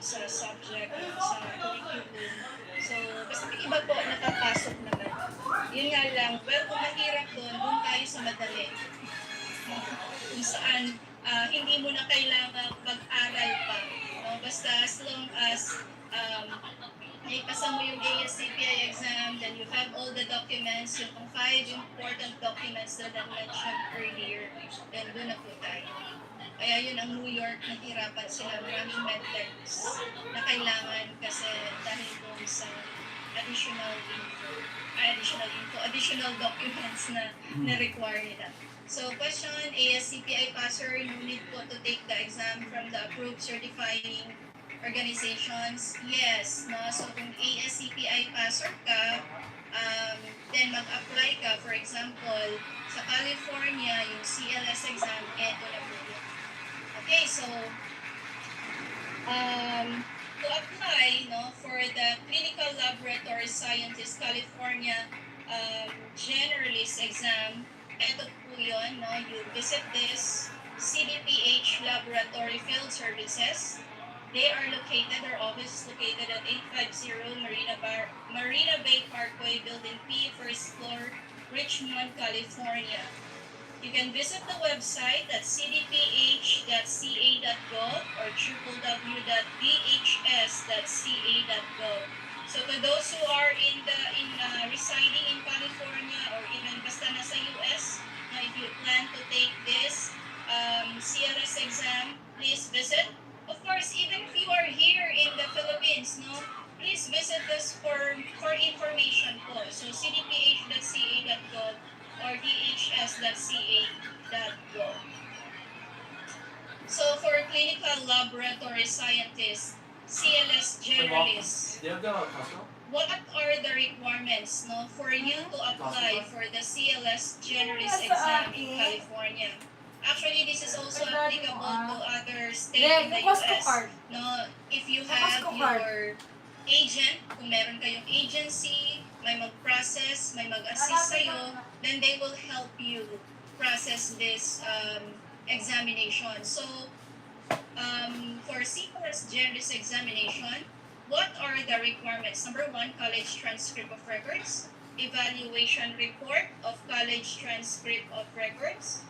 sa subject, sa curriculum. So, basta yung iba po nakapasok naman. Yun nga lang, well, kung mahirap doon tayo sa madali. Kung saan hindi mo na kailangan mag-aral pa. No? Basta as long as naipasa mo yung ASCPI exam, then you have all the documents, yung 5 important documents that I mentioned earlier, then doon na po tayo. Kaya yun ang New York, nahirapan sila, maraming methods na kailangan kasi dahil doon sa additional documents na require nila. So question, ASCPI passer, no need po to take the exam from the approved certifying organizations. Yes, no? So kung ASCPI passer ka, then mag-apply ka, for example, sa California, yung CLS exam, eto na po yun. Okay, so to apply, no, for the Clinical Laboratory Scientist California Generalist exam, ito po yun, no, you visit this CDPH Laboratory Field Services. They are located, their office is located at 850 Marina Bay Parkway, Building P, first floor, Richmond, California. You can visit the website at cdph.ca.gov or www.dhs.ca.gov. So to those who are residing in California or even basta nasa US, if you plan to take this CLS exam, please visit. Of course, even if you are here in the Philippines, no, please visit us for information po. So cdph.ca.gov or dhs.ca.gov. So for clinical laboratory scientists, CLS generalists, what are the requirements, no, for you to apply for the CLS generalist exam in California? Actually, this is also applicable to other states in the US. No, if you have your agent, kung meron kayong agency, may mag-process, may mag-assist sa'yo, then they will help you process this examination. So, for CLS generalist examination, what are the requirements? Number 1, college transcript of records, evaluation report of college transcript of records.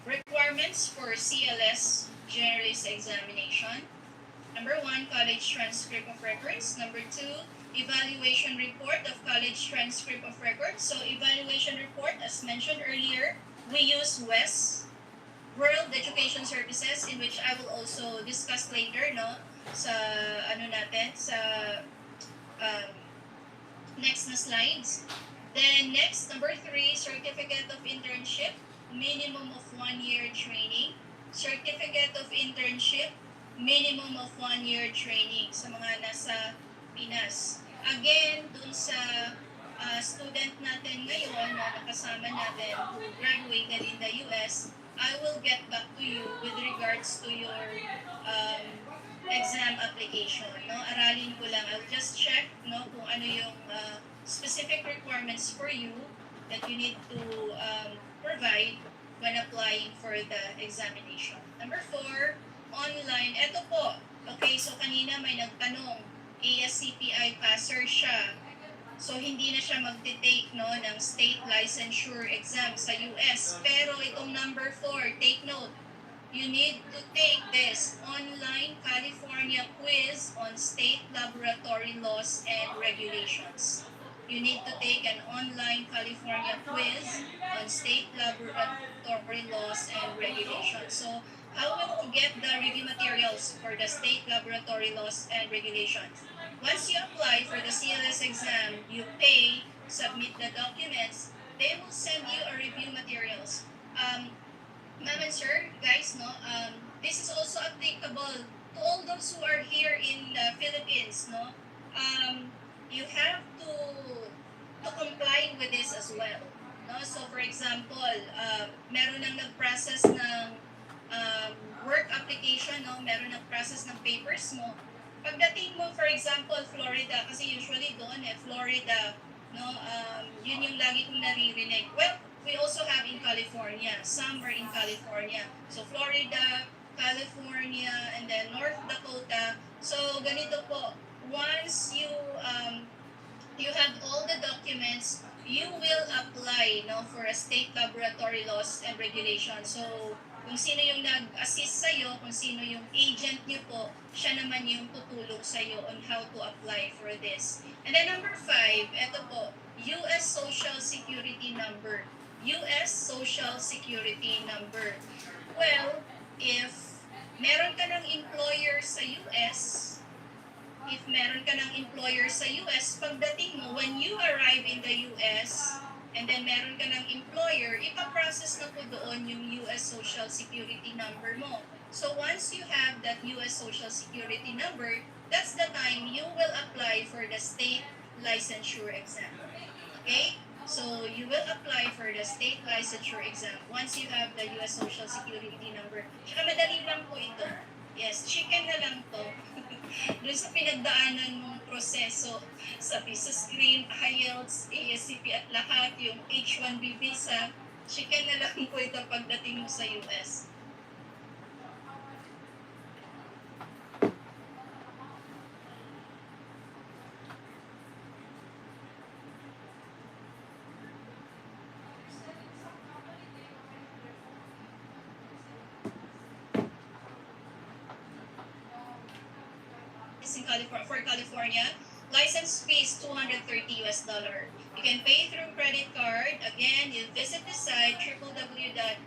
Requirements for CLS generalist examination. Number 1, college transcript of records. Number 2, evaluation report of college transcript of records. So evaluation report, as mentioned earlier, we use WES, World Education Services, in which I will also discuss later, no, sa next na slides. Then next, number 3, certificate of internship, minimum of 1 year training. Certificate of internship, minimum of 1 year training sa mga nasa Pinas. Again, dun sa student natin ngayon na nakasama natin who graduated in the US, I will get back to you with regards to your exam application. No? Aralin ko lang. I'll just check, no, kung ano yung specific requirements for you that you need to provide when applying for the examination. Number 4, online. Ito po. Okay, so kanina may nagtanong, ASCPI passer siya. So hindi na siya magte-take, no, ng state licensure exam sa US. Pero itong number 4, take note. You need to take this online California quiz on state laboratory laws and regulations. You need to take an online California quiz on state laboratory laws and regulations. So, how will you get the review materials for the state laboratory laws and regulations? Once you apply for the CLS exam, you pay, submit the documents, they will send you a review materials. Ma'am and sir, guys, no, this is also applicable to all those who are here in the Philippines, no. You have to comply with this as well, no. So for example, meron nang nag-process ng work application, no, meron nang process ng papers mo, Pagdating mo, for example, Florida, kasi usually doon Florida, no, yun yung lagi kong naririnig. Well, we also have in California. Some are in California. So, Florida, California, and then North Dakota. So, ganito po. Once you have all the documents, you will apply, no, for a state laboratory laws and regulations. So, kung sino yung nag-assist sa'yo, kung sino yung agent niyo po, siya naman yung tutulong sa'yo on how to apply for this. And then number 5, ito po, US Social Security Number. US Social Security Number. Well, if meron ka ng employer sa US, if meron ka ng employer sa US, pagdating mo, when you arrive in the US, and then meron ka ng employer, ipaprocess na po doon yung US Social Security number mo. So once you have that US Social Security number, that's the time you will apply for the state licensure exam. Okay? So you will apply for the state licensure exam once you have the US Social Security number. Tsaka madali lang po ito. Yes, chicken na lang to. Doon sa pinagdaanan mong proseso sa visa screen, IELTS, ASCP at lahat, yung H-1B visa, chicken na lang po ito pagdating mo sa US. For California, license fee is $230 US. You can pay through credit card. Again, you visit the site www.ca.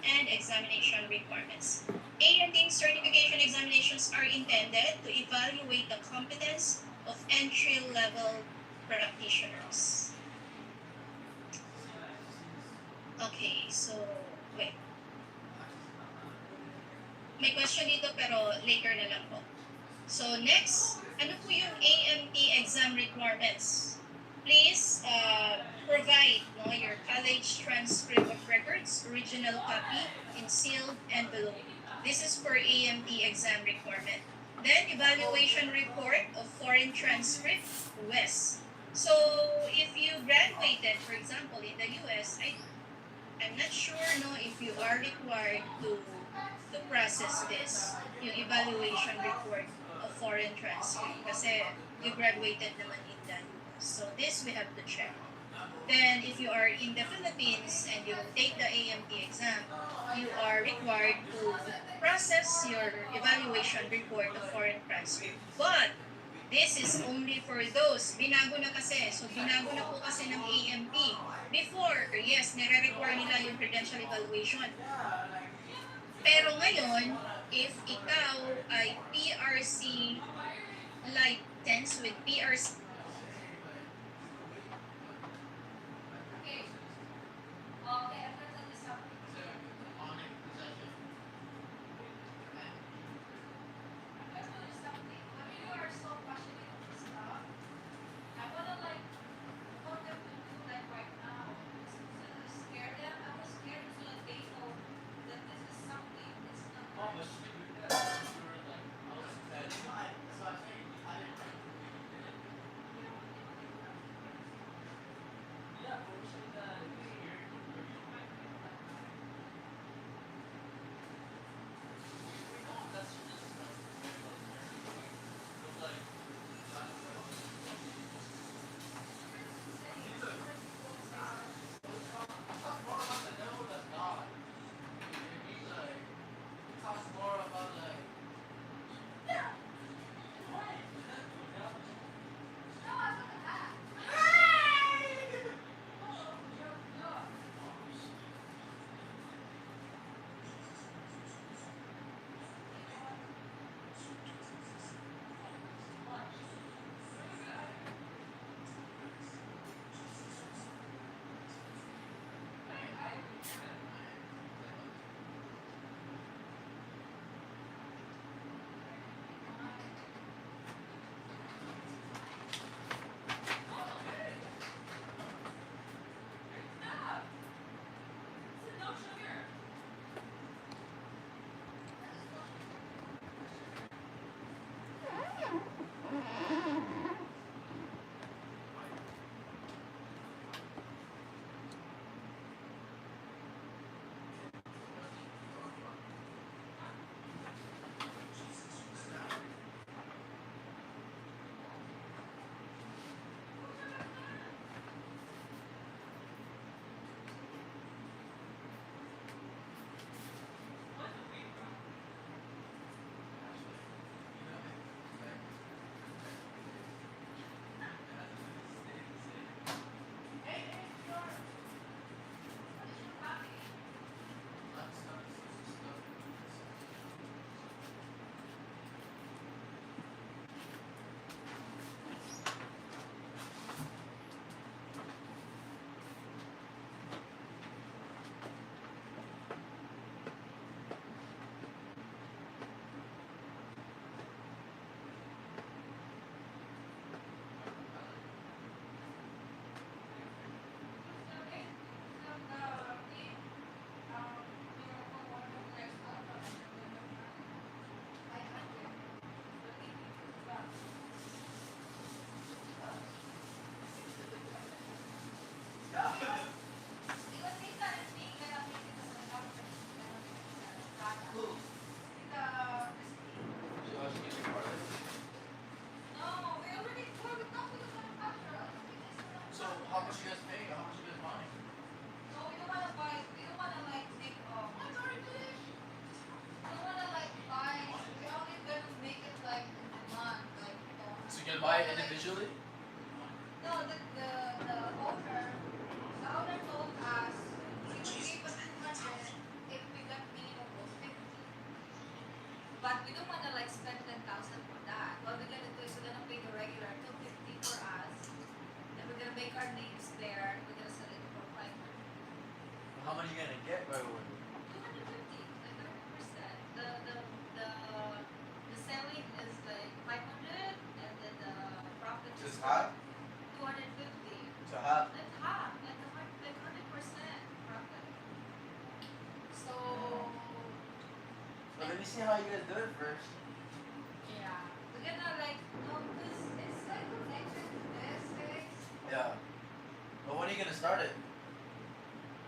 And examination requirements. A&D certification examinations are intended to evaluate the competence of entry-level practitioners. Okay, so, wait. May question dito pero later na lang po. So next, ano po yung AMT exam requirements? Please provide your college transcript of records, original copy, in sealed envelope. This is for AMT exam requirement. Then, evaluation report of foreign transcript, US. So, if you graduated, for example, in the US, I'm not sure if you are required to process this, yung evaluation report of foreign transcript, kasi you graduated naman in the US. So this we have to check. Then if you are in the Philippines and you take the AMT exam, you are required to process your evaluation report of foreign transcript. But this is only for those, binago na kasi, so binago na po kasi ng AMT. Before, yes, nire-require nila yung credential evaluation. Pero ngayon, if ikaw ay PRC license with PRC, buy it individually? No, the owner told us he would give us 200 if we got minimum of 50. But we don't wanna like spend 10,000 for that. What we're gonna do is we're gonna pay the regular 250 for us. Then we're gonna make our names there. We're gonna sell it for 500. How much are you gonna get by the way? 250, like 30%. The selling is like 500, and then the profit is Just half? 250. So half? Like half, like 100% profit. So let me see how you guys do it first. yeah, we're gonna like this. It's like connected to this, guys. Yeah. But when are you gonna start it?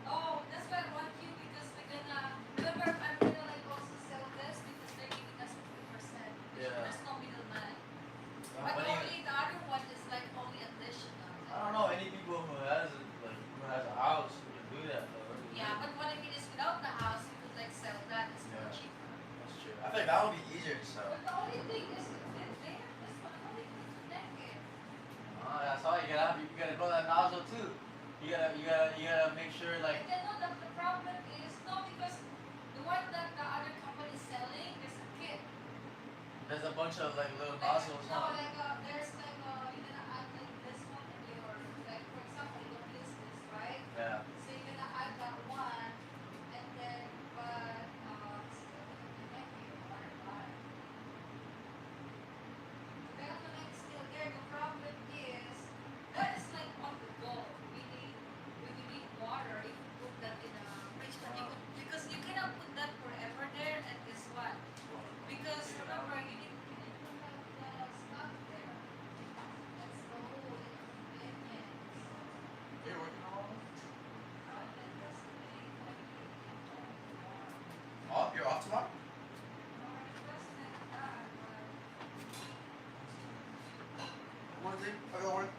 Oh, that's why I want you, because we're gonna remember I'm gonna like also sell this because they're giving us 50%. Yeah. There's no middleman. But When are you- only the other one is like only additional. I don't know any people who has a house who can do that though. Yeah, but what I mean is without the house, you could like sell that. It's more Yeah. cheaper. That's true. I think that would be easier to sell. But the only thing is to fit there. That's what only thing to connect it. Oh, that's all you gotta go that nozzle too. You gotta make sure like. And then no, the problem is no, because the one that the other company is selling is a kit. There's a bunch of like little Like, nozzles. no, like there's like you're gonna add like this one and your like for example you don't use this, right? Yeah. So you're gonna add that one and then but still connect your water line. The connect is still there. The problem is that is like on the go. When you need water, you can put that in a fridge, but because you cannot put that forever there, and guess what? Because remember you need to have the stuff there. That's the whole inconvenience. You're working on it? And that's the thing, like, Off? You're off tomorrow? no, I requested that, but Wednesday? I gotta work.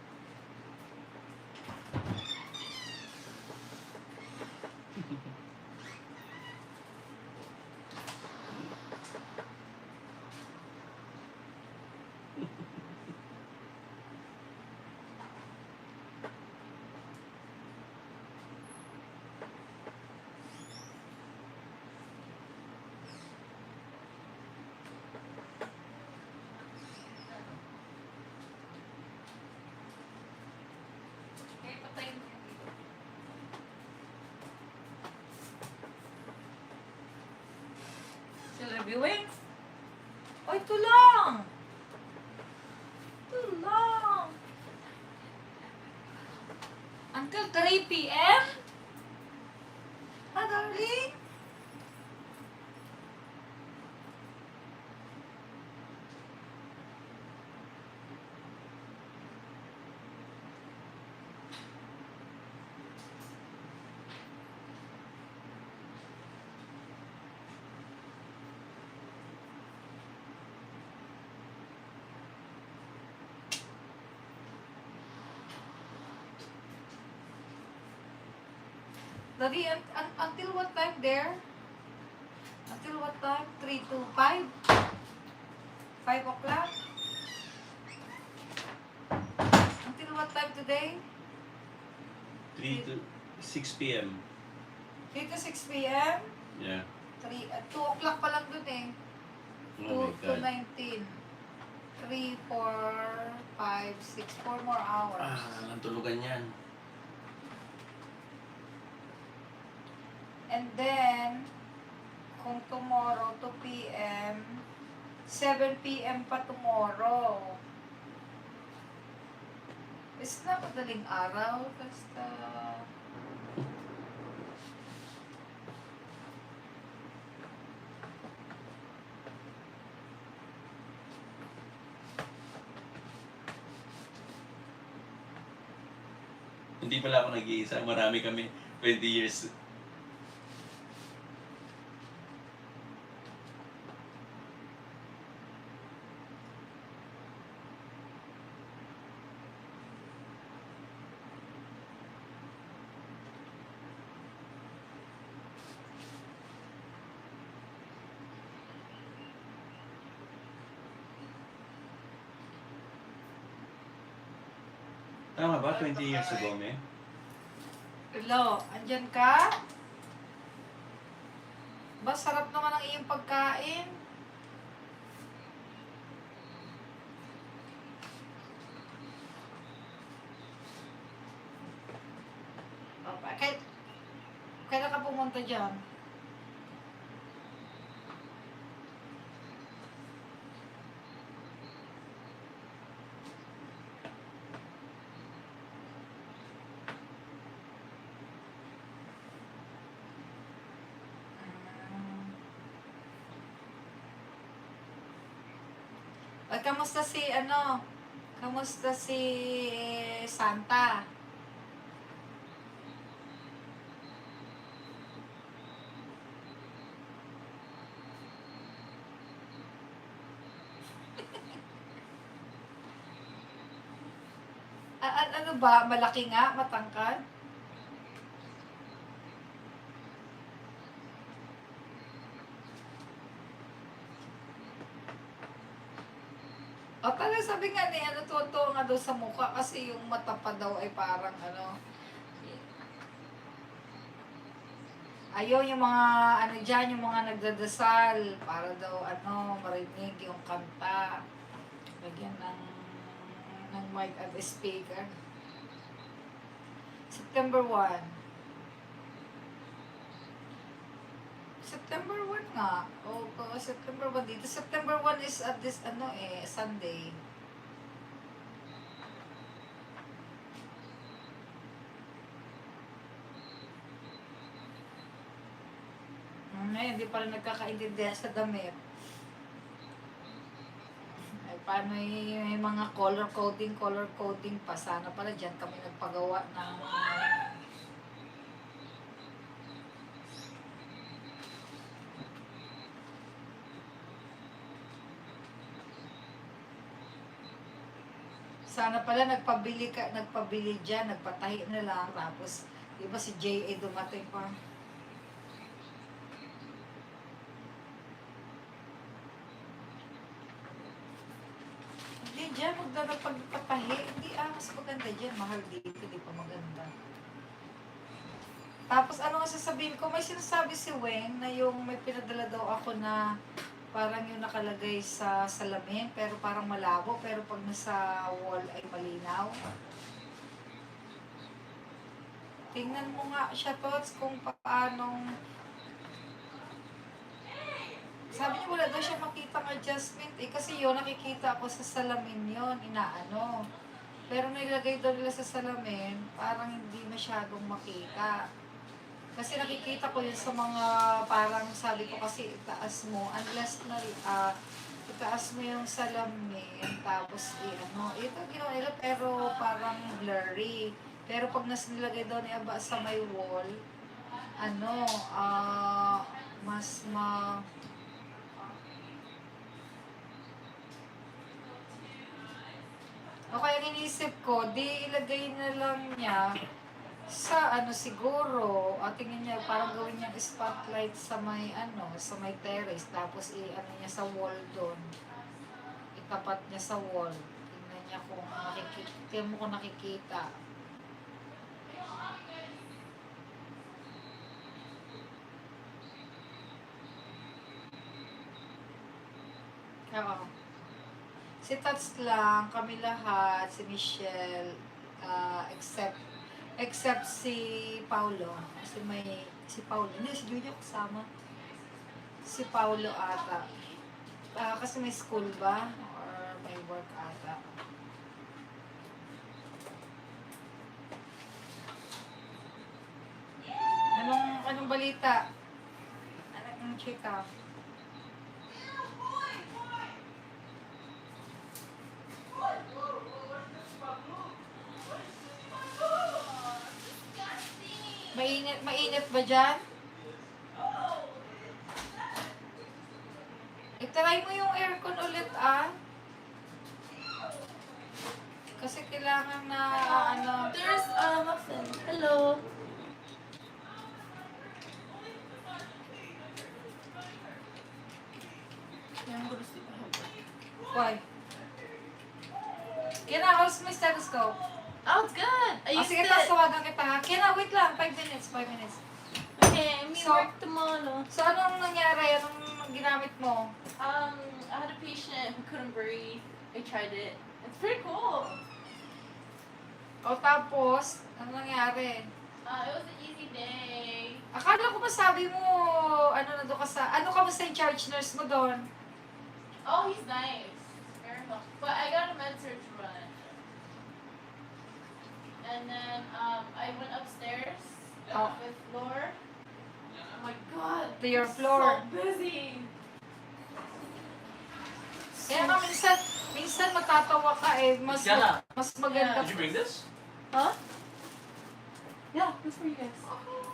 okay, patayin mo yan dito. Still reviewing? Oh, ito lang! Ito lang! Until 3 p.m.? Ha, darling? Daddy, until what time there? Until what time? 3 to 5? 5 o'clock? Until what time today? 3 to 6 p.m. 3 to 6 p.m.? Yeah. 2 o'clock pa lang dun eh. Oh 2 my to God. 19. 3, 4, 5, 6, 4 more hours. Ang tulugan yan. And then, kung tomorrow, 2 p.m., 7 p.m. pa tomorrow. It's na madaling araw, basta... Hindi pala ako nag-iisa. Marami kami. 20 years. Tama ba? 20 years ago, me? Hello, andyan ka? Ba, sarap naman ang iyong pagkain. Kailan ka pumunta dyan? Ay, kamusta si ano? Kamusta si Santa? Ano ba? Malaki nga? Matangkad? O talaga sabi nga ni ano, totoo nga daw sa mukha kasi yung mata pa daw ay parang ano. Ayaw yung mga ano dyan, yung mga nagdadasal para daw ano, marinig yung kanta. Lagyan ng mic at speaker. September 1. September 1 nga. O, September 1 dito. September 1 is at this, ano Sunday. Hindi pa rin nagkakaintindihan sa damit. Ay, paano yung mga color coding pa. Sana pala dyan kami nagpagawa ng sana pala nagpabili dyan, nagpatahi na lang, tapos, di ba si J.A. dumating pa? Hindi dyan, magpagpatahi. Hindi, mas maganda dyan, mahal dito, di pa maganda. Tapos, ano nga sasabihin ko, may sinasabi si Weng na yung may pinadala daw ako na parang yung nakalagay sa salamin, pero parang malabo, pero pag nasa wall ay malinaw. Tingnan mo nga siya, Tots, kung paanong... Sabi niya wala daw siya makitang adjustment kasi yun, nakikita ako sa salamin yun, inaano. Pero nilagay daw nila sa salamin, parang hindi masyadong makita. Kasi nakikita ko yun sa mga, parang sabi ko kasi itaas mo, unless na itaas mo yung salamin, tapos ito ginawa nila pero parang blurry. Pero pag nilagay daw ni Aba sa may wall, mas o kaya iniisip ko, di ilagay na lang niya sa siguro, tingin niya parang gawin niya spotlight sa may sa may terrace, tapos niya sa wall doon. Itapat niya sa wall. Tingnan niya kung tingnan mo kung nakikita. Oo. Si Tats lang, kami lahat, si Michelle, except si Paulo. Si Paulo, hindi, si Julia kasama. Si Paulo ata. Kasi may school ba? Or may work ata. Anong balita? Anong check up? Mainit ba dyan? I-try mo yung aircon ulit, Kasi kailangan na, There's a muffin. Hello. Yeah, I'm gonna sleep. Why? Yan na, how's my stethoscope? Oh, it's good. I used Sige, it. tapos tawagan kita ha. Kaya wait lang, 5 minutes, 5 minutes. Okay, me So- work tomorrow. So, anong nangyari? Anong ginamit mo? I had a patient who couldn't breathe. I tried it. It's pretty cool. O tapos, anong nangyari? It was an easy day. Akala ko ba sabi mo, ano na doon ka sa, ano ka ba sa charge nurse mo doon? Oh, he's nice. Very much. But I got a med surg run. And then I went upstairs Oh. with floor. Oh my god. To your I'm floor. So busy. Kaya nga minsan matatawa ka eh, mas Siya na. mas maganda. Did you bring this? Huh? Yeah, that's for you guys.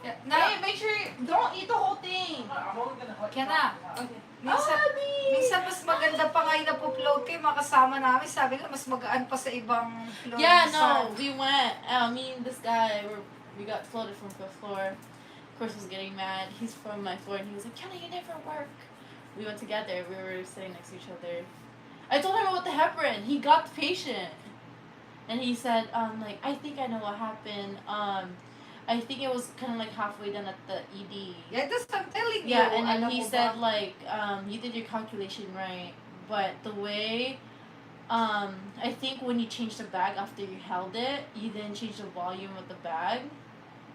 Yeah, Hey, make sure you don't eat the whole thing. I'm only gonna. Kaya na. Okay. Minsan, Abby! minsan mas maganda pa nga yung napupload kayo, makasama namin. Sabi nila, mas magaan pa sa ibang floor. Yeah, minsan. no, we went. Me and this guy, we got floated from fifth floor. Of course, was getting mad. He's from my floor, and he was like, "Kenna, you never work." We went together. We were sitting next to each other. I told him about the heparin. He got the patient, and he said, like, I think I know what happened. I think it was kind of like halfway done at the ED. Yeah, that's what I'm telling you. Yeah, and then Alam he mo said ba? like, you did your calculation right, but the way, I think when you changed the bag after you held it, you didn't change the volume of the bag.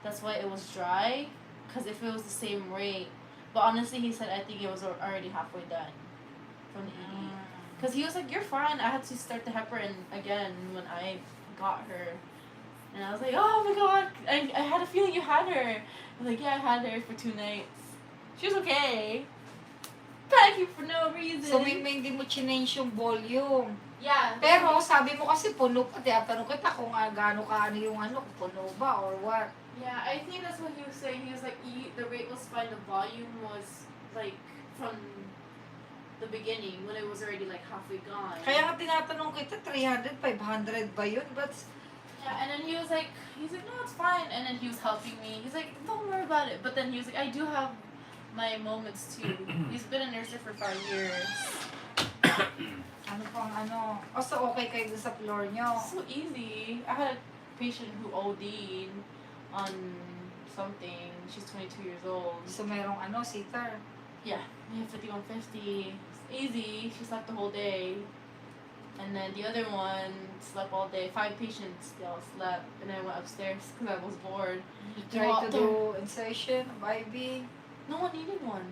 That's why it was dry. Cause if it was the same rate, but honestly, he said I think it was already halfway done from the ED. Cause he was like, "You're fine." I had to start the heparin again when I got her. And I was like, "Oh my god, I had a feeling you had her." I was like, "Yeah, I had her for 2 nights. She was okay." Thank you for no reason. So, may hindi mo change yung volume. Yeah. Pero, sabi mo kasi puno ka. Kaya tanong kita kung gaano ka ano yung ano, kung puno ba or what. Yeah, I think that's what he was saying. He was like, the rate was fine. The volume was like from the beginning when it was already like halfway gone. Kaya nga tinatanong kita, 300, 500 ba yun? But, Yeah, and then he's like, "No, it's fine." And then he was helping me. He's like, "Don't worry about it." But then he was like, "I do have my moments too." He's been a nurse for 5 years. ano pang ano. O, so okay kayo dun sa floor nyo. So easy. I had a patient who OD'd on something. She's 22 years old. So, merong ano, sitter. Yeah, we have 5150. It's easy. She slept the whole day. And then the other one slept all day. 5 patients, they all slept. And I went upstairs because I was bored. You try to do insertion of IV. No one needed one.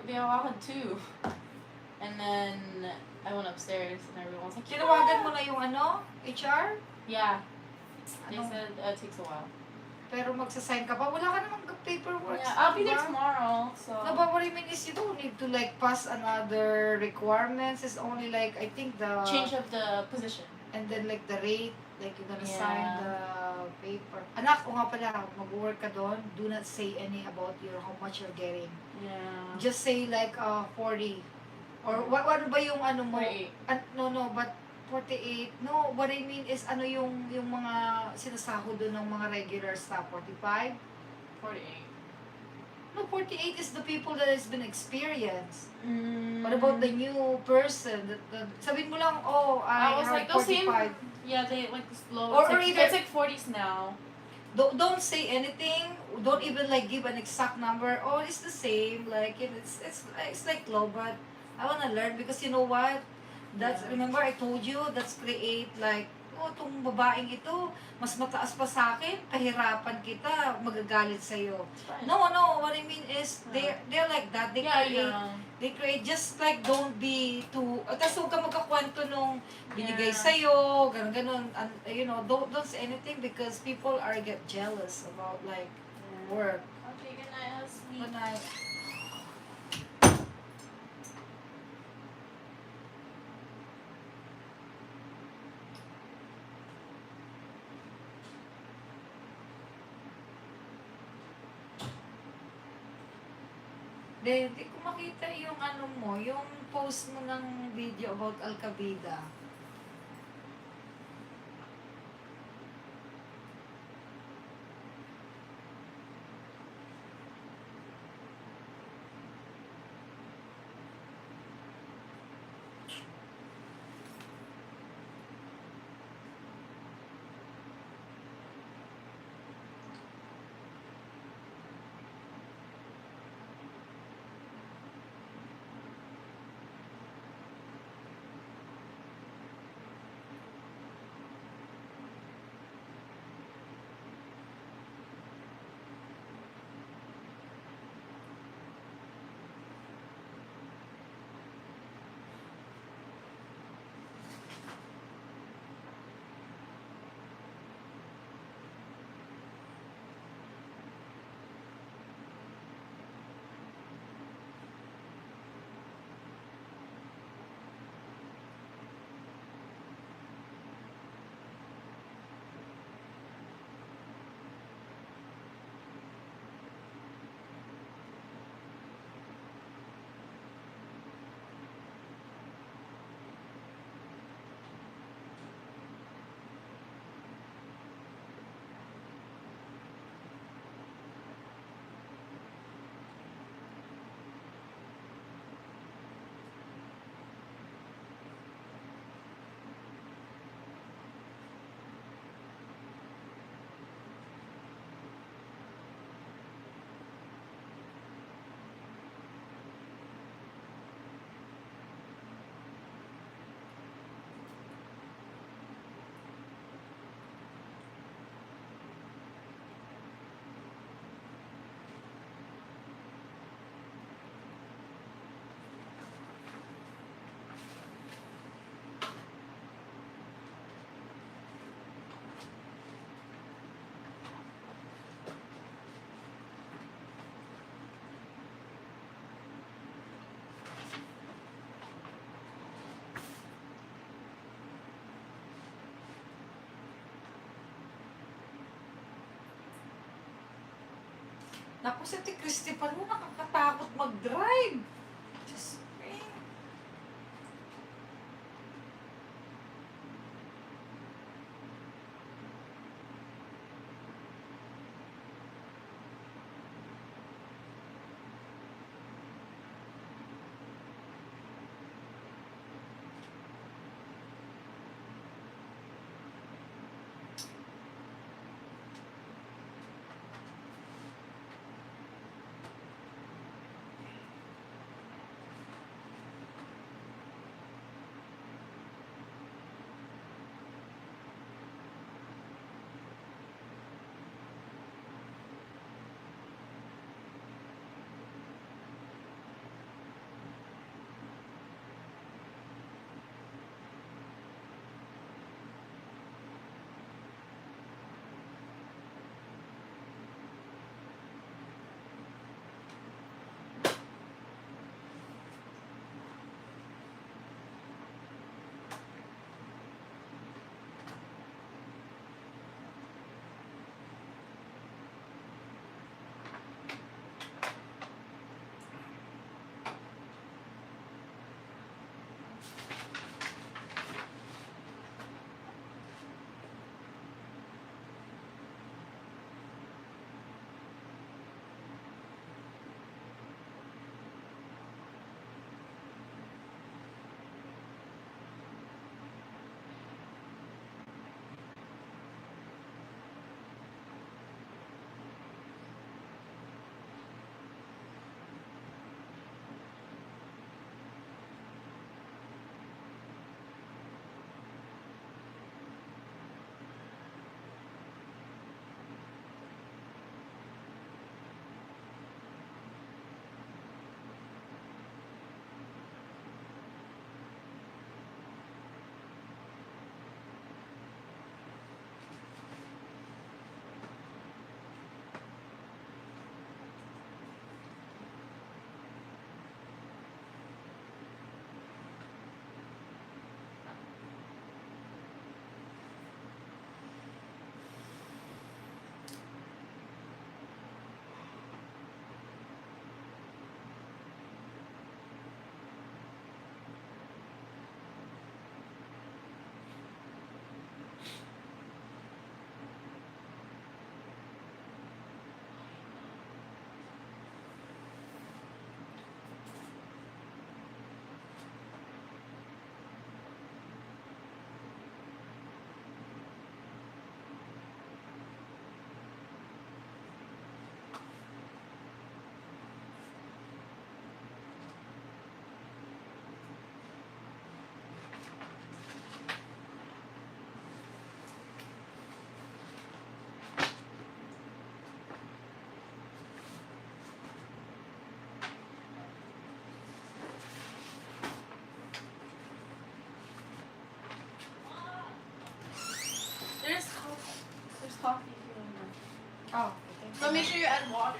They all had 2. And then I went upstairs and everyone was like, Tinawagan mo na yung ano, HR? Yeah. They Ano? said it takes a while. Pero magsasign ka pa. Wala ka namang paperwork. Yeah, I'll be there diba? tomorrow. So. No, but what I mean is you don't need to like pass another requirements. It's only like, I think the... Change of the position. And then like the rate, like you're gonna Yeah. sign the paper. Anak, o nga pala, mag-work ka doon, do not say any about your how much you're getting. Yeah. Just say like 40. Or what ba yung ano mo? 48. No, but 48. No, what I mean is ano yung mga sinasahod doon ng mga regular staff, 45? 48. No, 48 is the people that has been experienced. Mm. What about the new person? Sabihin mo lang, oh, I I was have like, those same. 45. Yeah, they like this low. Or It's like, either- it's like 40s now. Don't say anything. Don't even like give an exact number. Oh, it's the same. Like it's like low, but I wanna learn because you know what? That's Yeah. remember I told you that's create like oh, tong babaeng ito mas mataas pa sa akin, kahirapan kita, magagalit sa iyo. It's fine. No, what I mean is they're like that. They Yeah, create yeah. they create just like don't be too tapos huwag ka magkakwento nung binigay Yeah. sa'yo, ganun, you know, don't say anything because people are get jealous about like work. Okay, good night. Have a sweet. Good night. Hindi ko makita yung ano mo, yung post mo ng video about Alcabida. Naku, si Ate Christy pa rin, nakakatakot mag-drive. Diyos me. There's coffee here. Oh, But make sure you add water.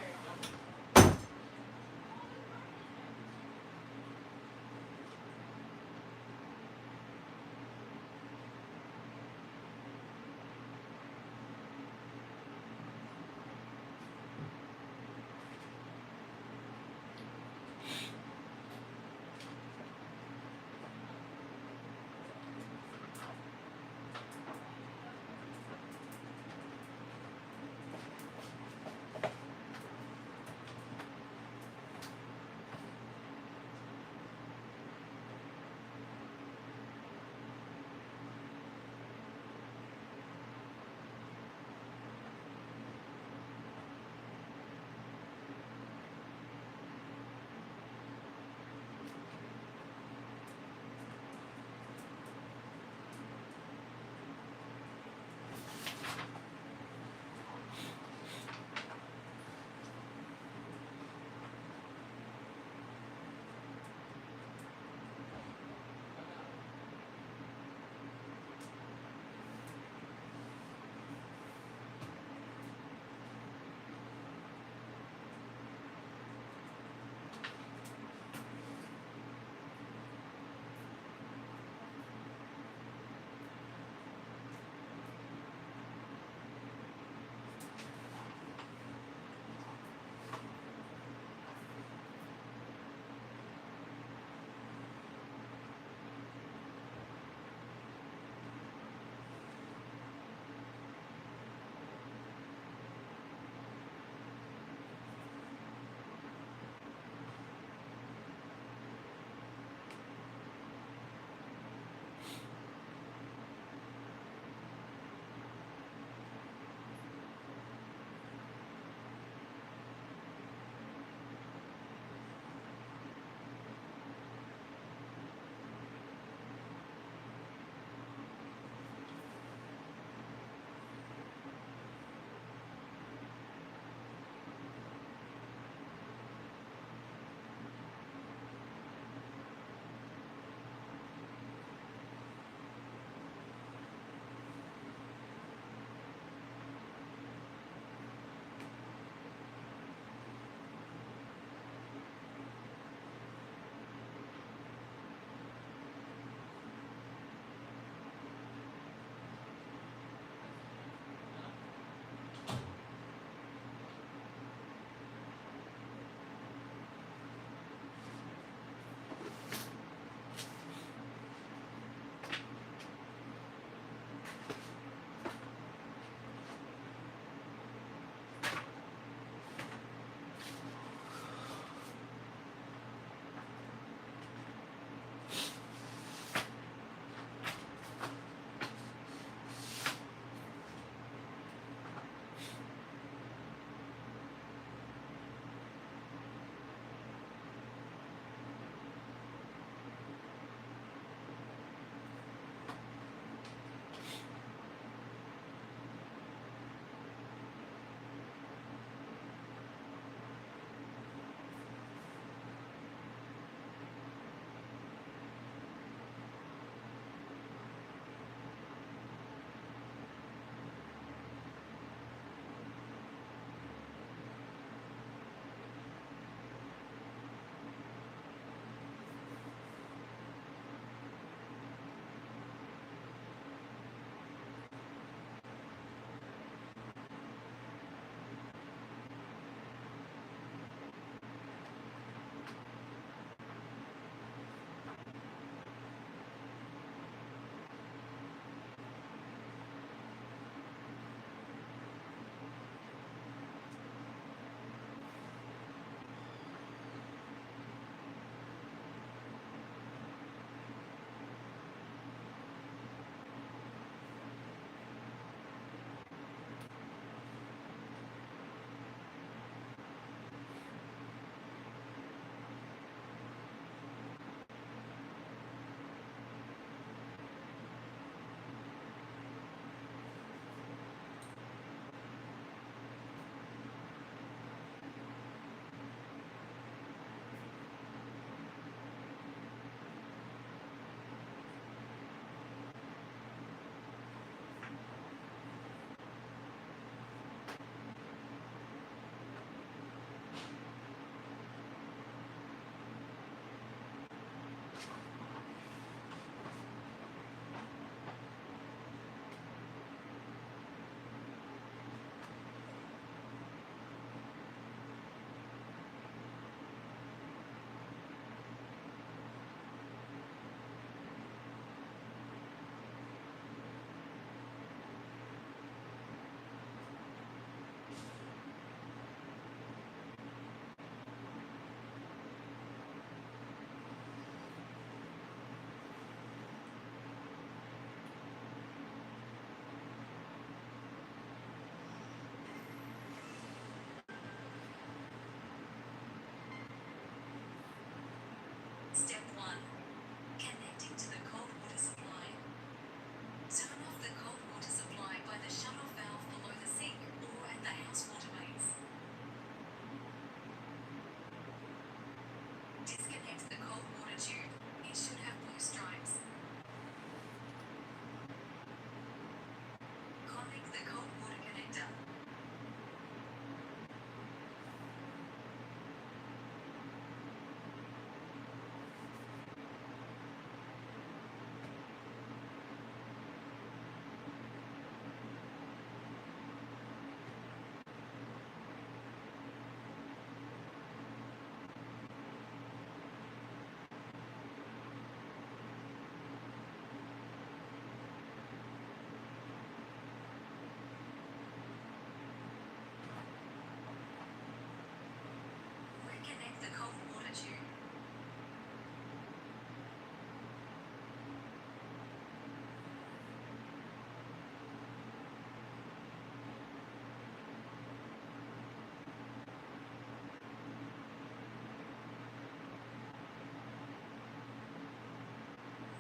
the cold water tube.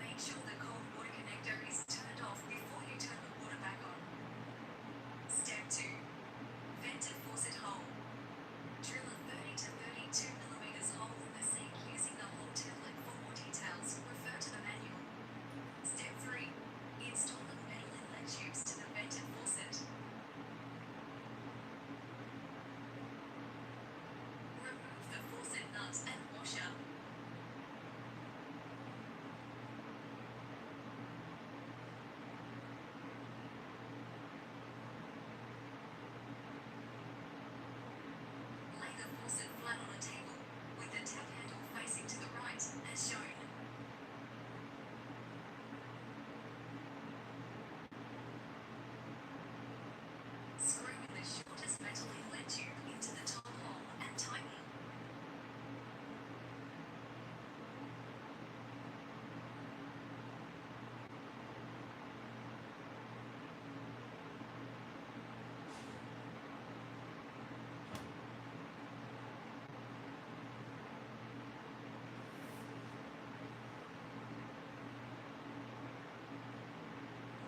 Make sure the cold water connector is turned off before you turn the water back on. Step 2. Vented faucet hole. Drill a 30 to 32 millimeters hole in the sink using the hole template. For more details, refer to the manual. Step 3. Install the metal inlet tubes to the vented faucet. Remove the faucet nut and washer. Lay the faucet flat on a table, with the tap handle facing to the right, as shown. Screw in the shortest metal inlet tube into the top hole and tighten.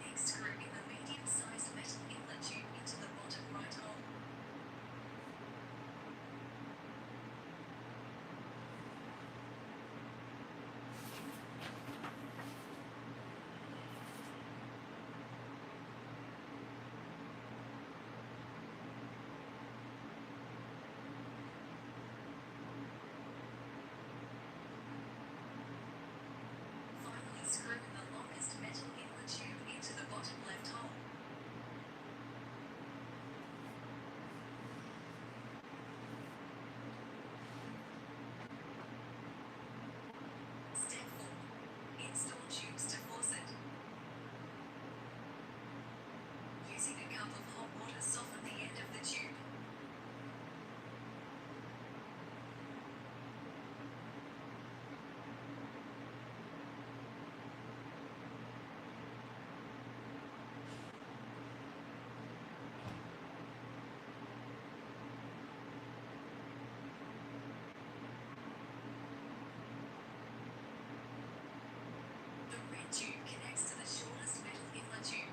Next, screw in the medium-sized metal inlet tube into the bottom right hole. Finally, screw in the longest metal inlet tube into the bottom left hole. Step 4. Install tubes to faucet. Using a cup of hot water, soften the end of the tube. The red tube connects to the shortest metal inlet tube.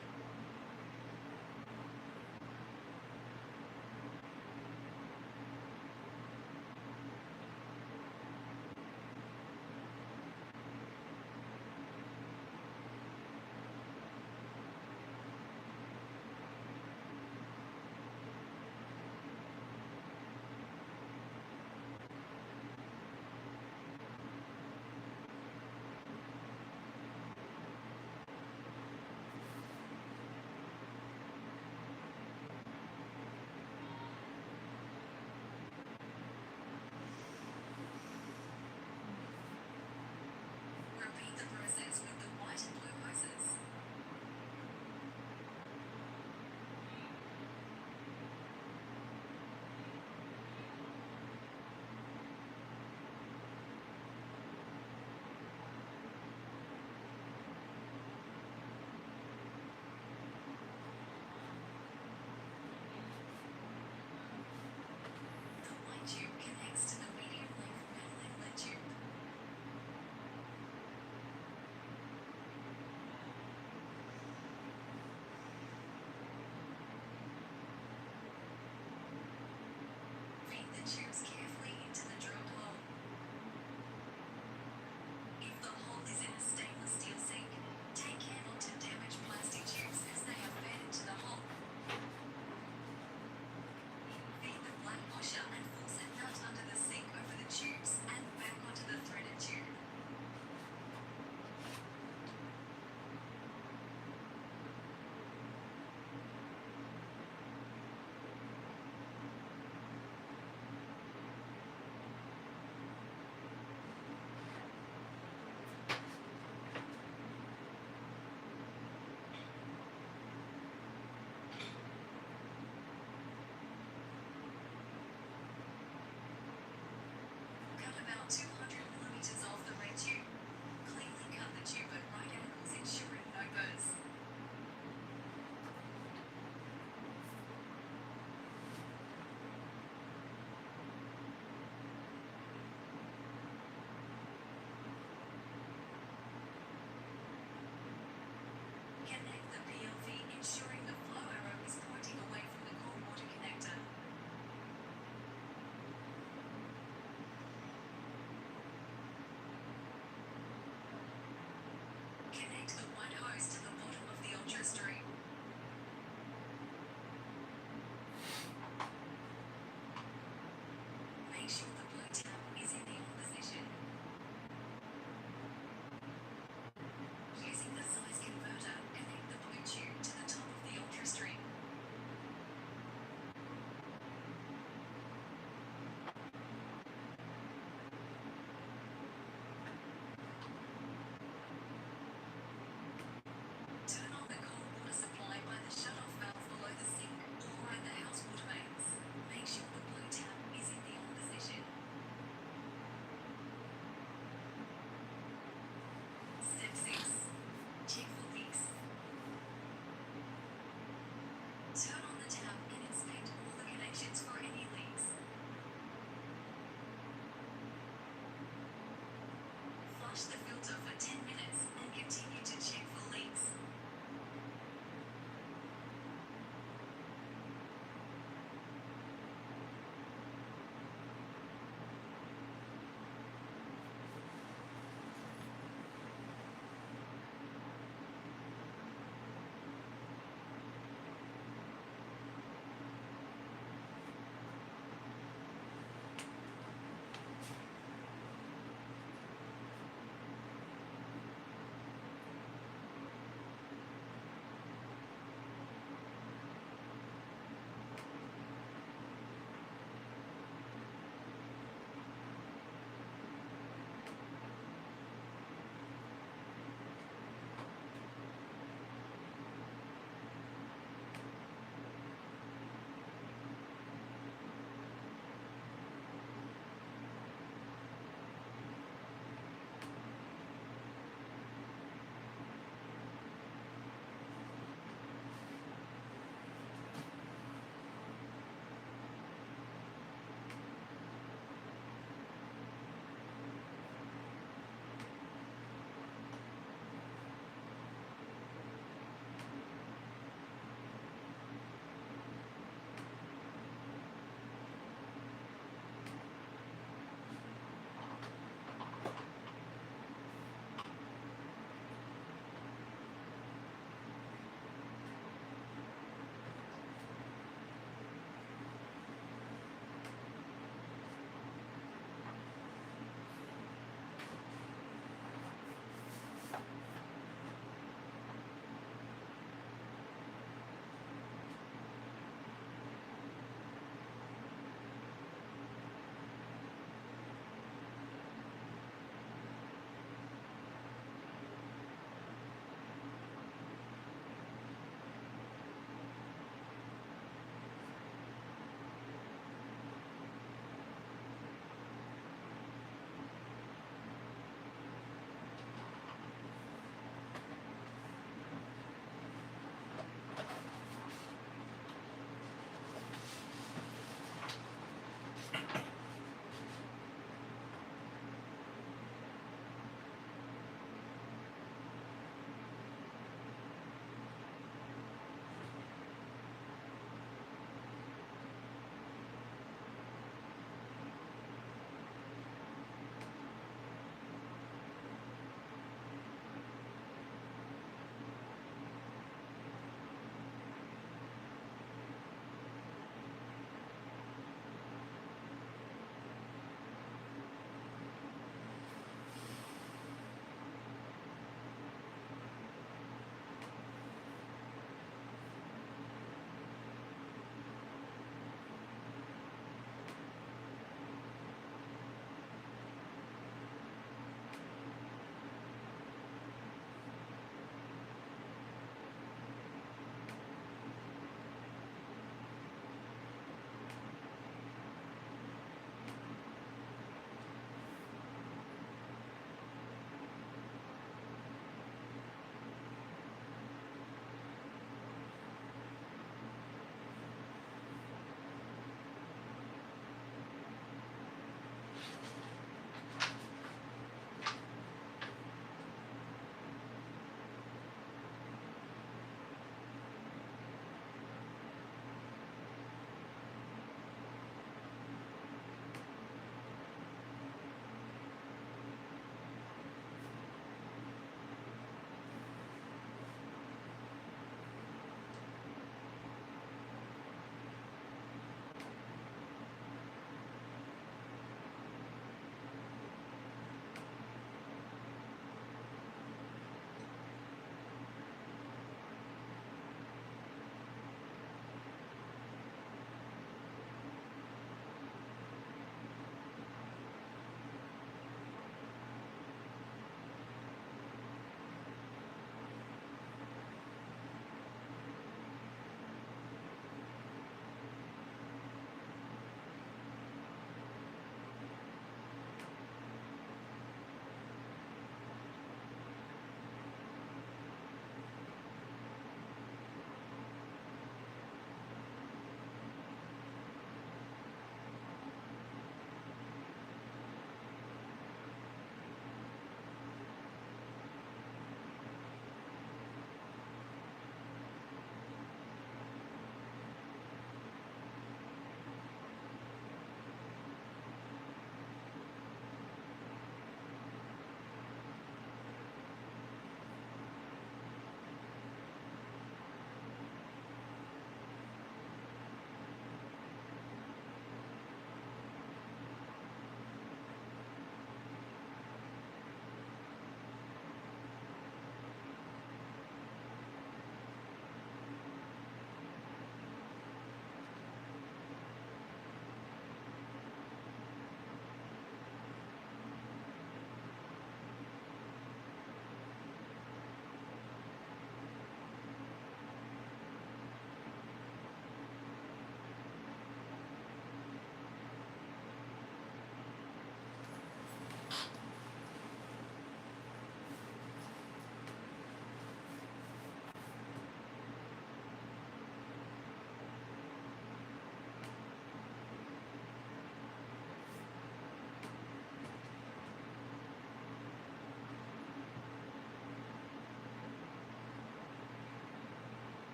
rise to the bottom of the ultra stream. Make sure the blue tab is in the on position. Using the size converter, connect the blue tube to the top of the ultra stream. Turn on the cold water supply by the shut-off valve below the sink or in the house water mains. Make sure the blue tab is in the on position. Step 6. Check for leaks. Turn on the tap and inspect all the connections for any leaks. Flush the filter for 10 minutes and continue to check for leaks.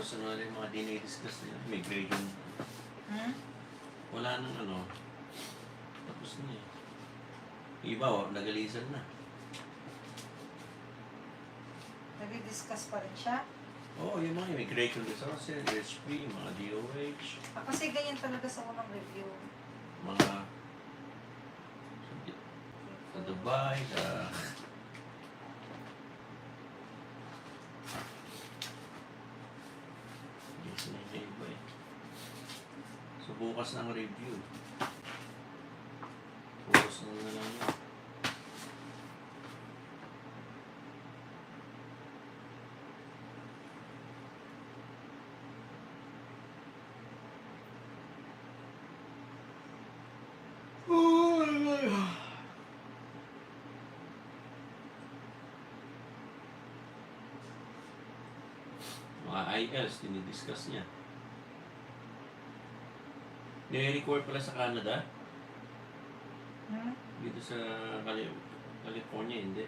Tapos ano yung mga dinidiscuss nila, immigration. Hmm? Wala nang ano. Tapos na eh. Iba nagalisan na. Nag-discuss pa rin siya. Oo, yung mga immigration resources, HP, mga DOH, Kasi ganyan talaga sa unang review. mga sa Dubai, sa yes, na iba eh. So bukas ng review. Bukas na lang yun. Mga IELTS, dinidiscuss niya. Nire-record pala sa Canada. Hmm? Dito sa California, hindi.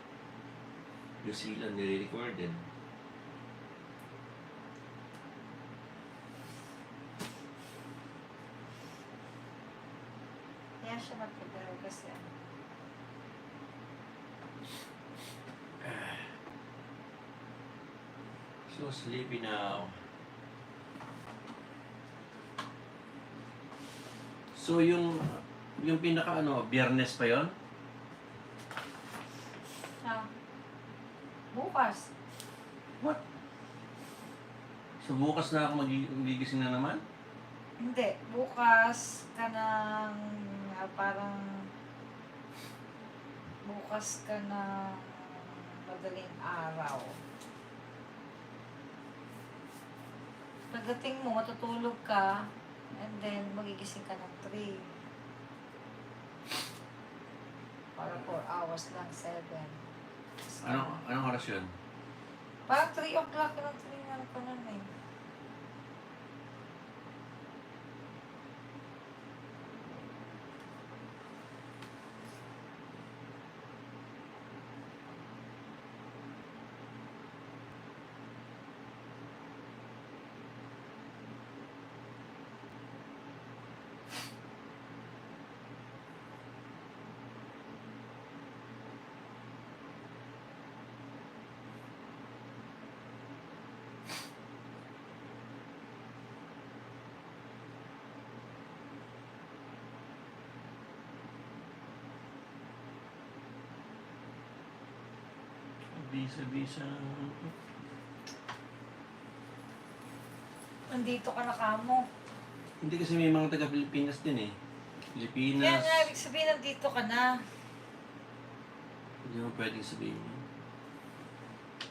New Zealand, nire-record din. Kaya siya mag-prepare kasi ano. So sleepy now. So yung pinaka Biyernes pa yon? Ah. Bukas. What? So bukas na ako magigising na naman? Hindi. Bukas ka ng parang bukas ka ng madaling araw. Pagdating mo, matutulog ka, and then magigising ka ng 3. Para 4 hours lang, 7. Anong oras yun? Parang 3 o'clock ka ng 3 nga ka nun eh. Visa. Nandito ka na kamo. Hindi kasi may mga taga-Pilipinas din eh. Kaya Pilipinas. nga, ibig sabihin nandito ka na. Hindi mo pwedeng sabihin yun.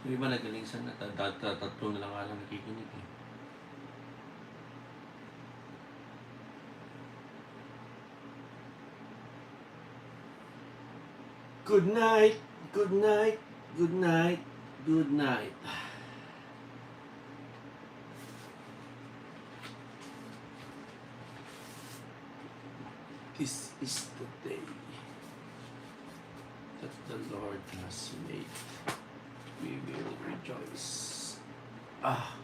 Yung iba nagaling sana. Tatlo na lang nga lang nakikinig eh. Good night. Good night. Good night. Good night. This is the day that the Lord has made. We will rejoice. Ah.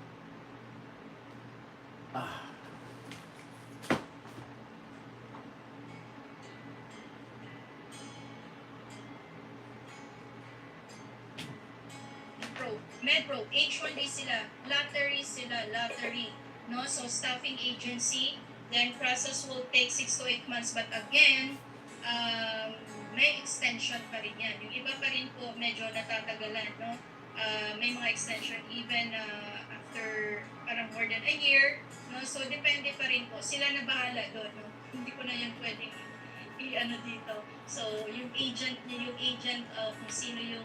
Medpro, H1B sila, lottery, no? So staffing agency, then process will take 6 to 8 months, but again, may extension pa rin yan. Yung iba pa rin po medyo natatagalan, no? May mga extension even after parang more than a year, no? So depende pa rin po. Sila na bahala doon, no? Hindi ko na yan pwedeng i-ano dito. So yung agent kung sino yung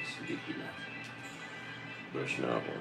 Sleepy na. Brush na ako.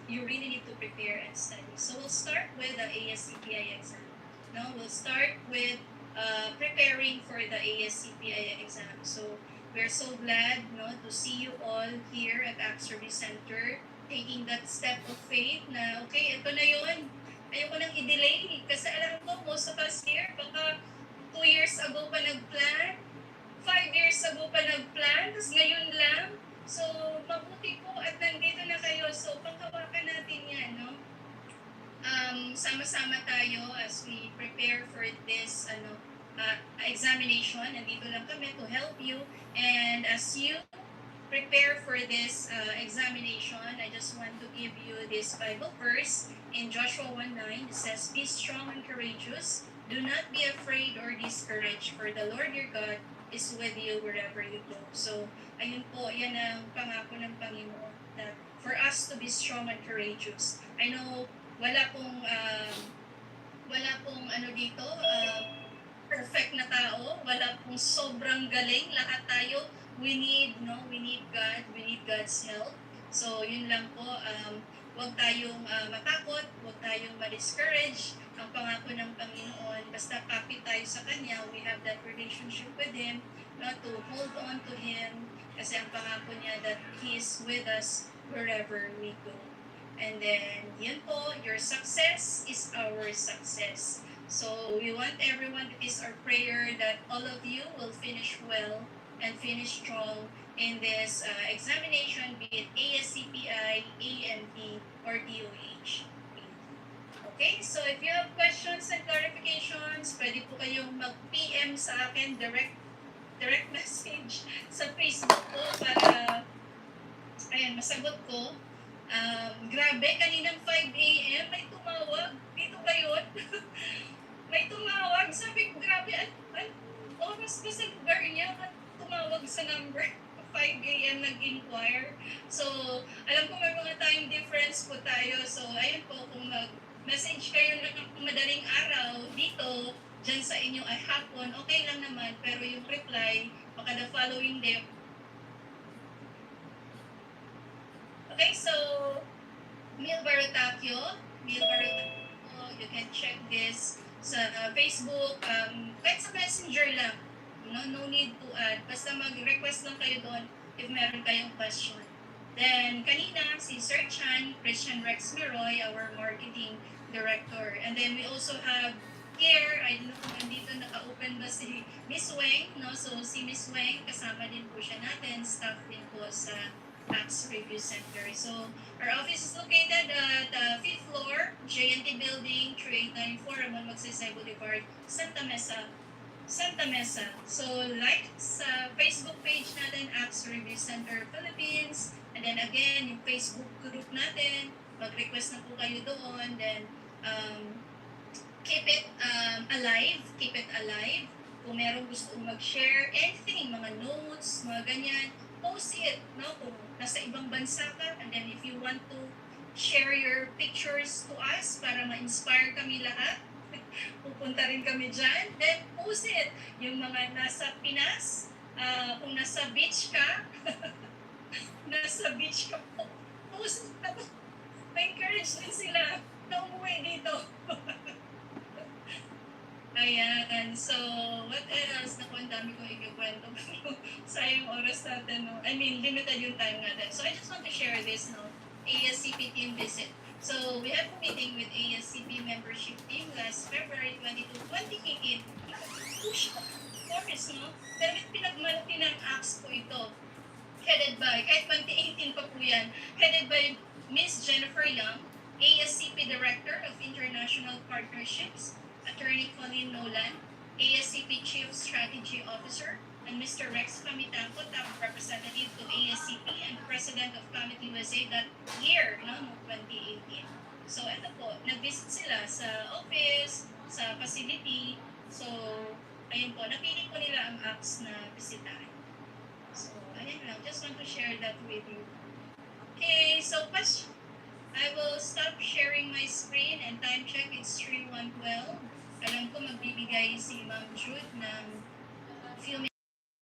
you really need to prepare and study. So we'll start with the ASCPI exam. No, we'll start with preparing for the ASCPI exam. So we're so glad, to see you all here at Act Service Center taking that step of faith na, okay, ito na yun. Ayoko nang i-delay. Kasi alam ko, most of us here, baka 2 years ago pa nag-plan, 5 years ago pa nag-plan, tapos ngayon lang. So, mabuti po at nandito na kayo. So, panghawakan natin yan, no? Sama-sama tayo as we prepare for this examination. Nandito lang kami to help you. And as you prepare for this examination, I just want to give you this Bible verse in Joshua 1:9. It says, "Be strong and courageous. Do not be afraid or discouraged, for the Lord your God is with you wherever you go." So, ayun po, yan ang pangako ng Panginoon, that for us to be strong and courageous. I know, wala pong dito, perfect na tao, wala pong sobrang galing, lahat tayo, we need God, we need God's help. So, yun lang po, huwag tayong matakot, huwag tayong ma-discourage. Ang pangako ng Panginoon, basta kapit tayo sa Kanya, we have that relationship with Him, to hold on to Him, kasi ang pangako niya that He is with us wherever we go. And then, yun po, your success is our success. So, we want everyone, it is our prayer that all of you will finish well and finish strong in this examination, be it ASCPI, AMP, or DOH. Okay, so if you have questions and clarifications, pwede po kayong mag-PM sa akin, direct message sa Facebook ko para, masagot ko. Grabe, kaninang 5 a.m. may tumawag. Dito ba yun? May tumawag. Sabi ko, grabe, oras ba sa lugar niya? Tumawag sa number 5 a.m. nag-inquire. So, alam ko may mga time difference po tayo. So, ayun po, kung mag-message kayo ng madaling araw dito, dyan sa inyo ay hapon, okay lang naman. Pero yung reply, baka the following day. Okay, so, Milbaro Takyo, you can check this sa Facebook, kahit sa Messenger lang. No need to add. Basta mag-request lang kayo doon if meron kayong question. Then, kanina, si Sir Chan, Christian Rex Meroy, our marketing director. And then, we also have here, I don't know kung nandito naka-open ba si Miss Weng, no? So, si Miss Weng, kasama din po siya natin, staff din po sa Tax Review Center. So, our office is located at 5th floor, JNT Building, 3894, Ramon Magsaysay Boulevard, Santa Mesa. So, like sa Facebook page natin, Tax Review Center Philippines. And then again, yung Facebook group natin, mag-request na po kayo doon. Then, keep it alive. Kung merong gusto mag-share, anything, mga notes, mga ganyan, post it, no? Kung nasa ibang bansa ka, and then if you want to share your pictures to us para ma-inspire kami lahat, pupunta rin kami dyan, then post it. Yung mga nasa Pinas, kung nasa beach ka, post it. Ma-encourage din sila na umuwi dito. Ayan, so what else? Naku, ang dami kong ikikwento. Sayang oras natin, no? I mean, limited yung time natin. So I just want to share this, no? ASCP team visit. So we had a meeting with ASCP membership team last February 22, 2018. Push, Forest, no? Pero pinagmalaki ng acts po ito. Headed by, kahit 2018 pa po yan, headed by Miss Jennifer Young, ASCP Director of International Partnerships, Attorney Colleen Nolan, ASCP Chief Strategy Officer, and Mr. Rex Pamitangco, top representative to ASCP and President of Kape USA that year, no, 2018. So, ito po, nag-visit sila sa office, sa facility. So, ayun po, napili po nila ang apps na bisitahin. So, ayun lang, just want to share that with you. Okay, so question. I will stop sharing my screen and time check, it's 3:12. Alam ko magbibigay si Ma'am Jude ng few